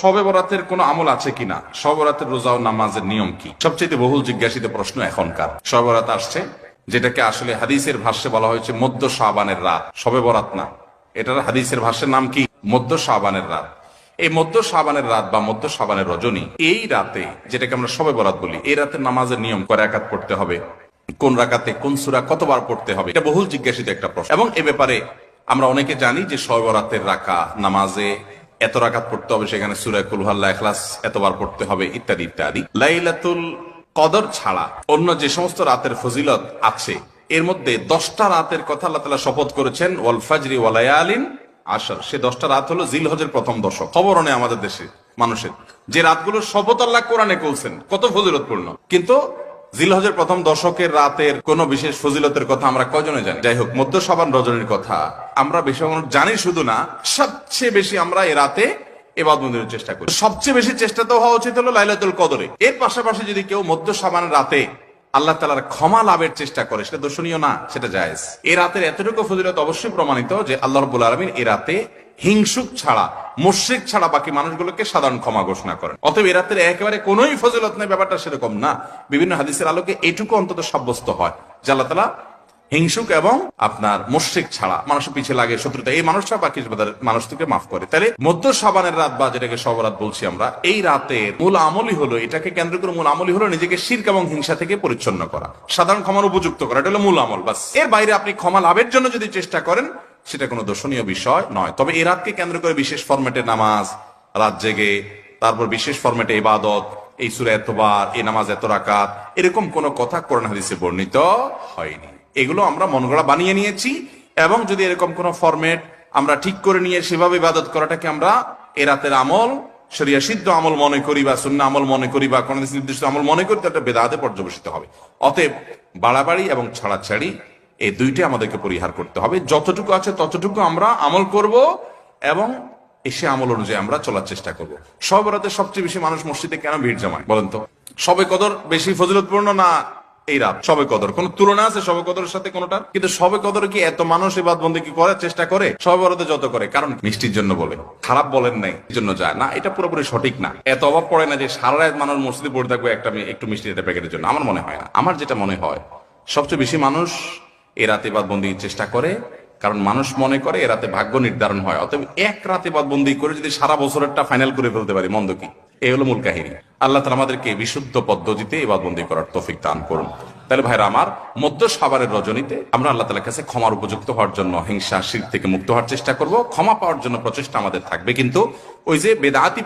শবে বরাতের কোনো আমল আছে কিনা, শবে বরাতের রোজা ও নামাজের নিয়ম কি, সবচেয়ে বহুল জিজ্ঞাসিত প্রশ্ন এখনকার। শবে বরাত আসছে, যেটাকে আসলে হাদিসের ভাষ্যে বলা হয়েছে মধ্য শাবানের রাত, শবে বরাত না, এটার হাদিসের ভাষ্যের নাম কি? মধ্য শাবানের রাত। এই মধ্য শাবানের রাত বা মধ্য শাবানের রজনী, এই রাতে যেটাকে আমরা শবে বরাত বলি, এই রাতের নামাজের নিয়ম কয় রাকাত পড়তে হবে, কোন রাকাতে কোন সূরা কতবার পড়তে হবে, এটা বহুল জিজ্ঞাসিত একটা প্রশ্ন। এবং এ ব্যাপারে আমরা অনেকে জানি যে শবে বরাতের রাকা নামাজে এত রাকাত পড়তে হবে, সেখানে সূরা কুল হুয়াল্লাহ, ইখলাস এতবার পড়তে হবে, ইত্যাদি ইত্যাদি। লাইলাতুল কদর ছাড়া অন্য যে সমস্ত রাতের ফজিলত আছে, এর মধ্যে 10টা রাতের কথা আল্লাহ তাআলা শপথ করেছেন, ওয়াল ফাজরি ওয়া লায়ালিন আশর। সে 10টা রাত হলো জিলহজের প্রথম দশক। খবর নেই আমাদের দেশে মানুষের যে রাতগুলোর শপথ আল্লাহ কোরআনে করছেন, কত ফজিলতপূর্ণ, কিন্তু জিলহজের প্রথম দশকের রাতের কোন বিশেষ ফজিলতের কথা আমরা কয়জনে জানি? যাই হোক, মধ্য শাবান রজনীর কথা আমরা বেশি জানি, শুধু না সবচেয়ে বেশি আমরা এ রাতে ইবাদতের চেষ্টা করি। সবচেয়ে বেশি চেষ্টা তো হওয়া উচিত হলো লাইলাতুল কদরে। এর পাশাপাশি যদি কেউ মধ্য শাবান রাতে আল্লাহ তাআলার ক্ষমা লাভের চেষ্টা করে, সেটা দর্শনীয় না, সেটা জায়েজ। এই রাতের এতটুকু ফজিলত অবশ্যই প্রমাণিত যে আল্লাহ রাব্বুল আলামিন এই রাতে হিংসুক ছাড়া, মুশরিক ছাড়া বাকি মানুষগুলোকে সাধারণ ক্ষমা ঘোষণা করেন। অতএব এই রাতের একেবারে কোনোই ফজিলত নেই, ব্যাপারটা সেরকম না। বিভিন্ন হাদিসের আলোকে এটুকু অন্তত সাব্যস্ত হয় যে আল্লাহ তাআলা হিংসুক এবং আপনার মুশরিক ছাড়া, মানুষের পিছিয়ে লাগে শত্রুতা, এই মানুষরা বাকি মানুষকে মাফ করে। তাহলে মধ্য শাবানের রাত বা যেটাকে শবে বরাত বলছি আমরা, এই রাতের মূল আমলই হলো, এটাকে কেন্দ্র করে মূল আমলই হলো নিজেকে শিরক এবং হিংসা থেকে পরিচ্ছন্ন করা, সাধারণ ক্ষমার উপযুক্ত করা। এটা হলো মূল আমল, বাস। এর বাইরে আপনি ক্ষমা লাভের জন্য যদি চেষ্টা করেন, সেটা কোনো দর্শনীয় বিষয় নয়। তবে এই রাতকে কেন্দ্র করে বিশেষ ফরম্যাটে নামাজ, রাত জেগে, তারপর বিশেষ ফরম্যাটে ইবাদত, এই সূরা এতবার, এই নামাজ এত রাকাত, এরকম কোন কথা কোরআন হাদিসে বর্ণিত হয়নি। এগুলো আমরা মনগড়া বানিয়ে নিয়েছি। এবং যদি এরকম কোন ফরম্যাট আমরা ঠিক করে নিয়ে সেভাবে ইবাদত করাটাকে আমরা এ রাতের আমল, শরিয়া সিদ্ধ আমল মনে করি বা সুন্নাহ আমল মনে করি বা কোন নির্দিষ্ট আমল মনে করি, তাহলে বেদাতে পর্যবেসিত হবে। অতএব বাড়াবাড়ি এবং ছাড়াছাড়ি এই দুইটাই আমাদেরকে পরিহার করতে হবে। যতটুকু আছে ততটুকু আমরা আমল করব এবং এসে আমল অনুযায়ী আমরা চলার চেষ্টা করব। শবে বরাতে সবচেয়ে বেশি মানুষ মসজিদে কেন ভিড় জমায় বলেন তো? শবে কদর বেশি ফজিলতপূর্ণ না এই রাত? শবে কদর কোন তুলনা আছে শবে কদরের সাথে কোনটার? কিন্তু শবে কদরে কি এত মানুষ ইবাদত বন্দেগী করার চেষ্টা করে শবে বরাতে যত করে? কারণ মিষ্টির জন্য বলে, খারাপ বলেন নাই, এই জন্য যায় না। এটা পুরোপুরি সঠিক না। এত অভাব পড়ে না যে সারা রাত মানুষ মসজিদে পড়ে থাকবে একটু মিষ্টি একটা প্যাকেটের জন্য। আমার মনে হয় না। আমার যেটা মনে হয়, সবচেয়ে বেশি মানুষ এ রাতে ইবাদত বন্দেগীর চেষ্টা করে কারণ মানুষ মনে করে এ রাতে ভাগ্য নির্ধারণ হয়। অতএব এক রাতে ইবাদত বন্দেগী করে যদি সারা বছরেরটা ফাইনাল করে ফেলতে পারি, মন্দ কি? এই হলো মূল কাহিনী। আল্লাহ তাআলা আমাদেরকে বিশুদ্ধ পদ্ধতিতে ইবাদত বন্দেগী করার তৌফিক দান করুন। তাহলে ভাইরা আমার, মধ্য শাবানের রজনীতে আমরা আল্লাহ তাআলার কাছে ক্ষমার উপযুক্ত হওয়ার জন্য, হিংসা শিরক থেকে মুক্ত হওয়ার চেষ্টা করব। ক্ষমা পাওয়ার জন্য প্রচেষ্টা আমাদের থাকবে, কিন্তু ওই যে বেদাতি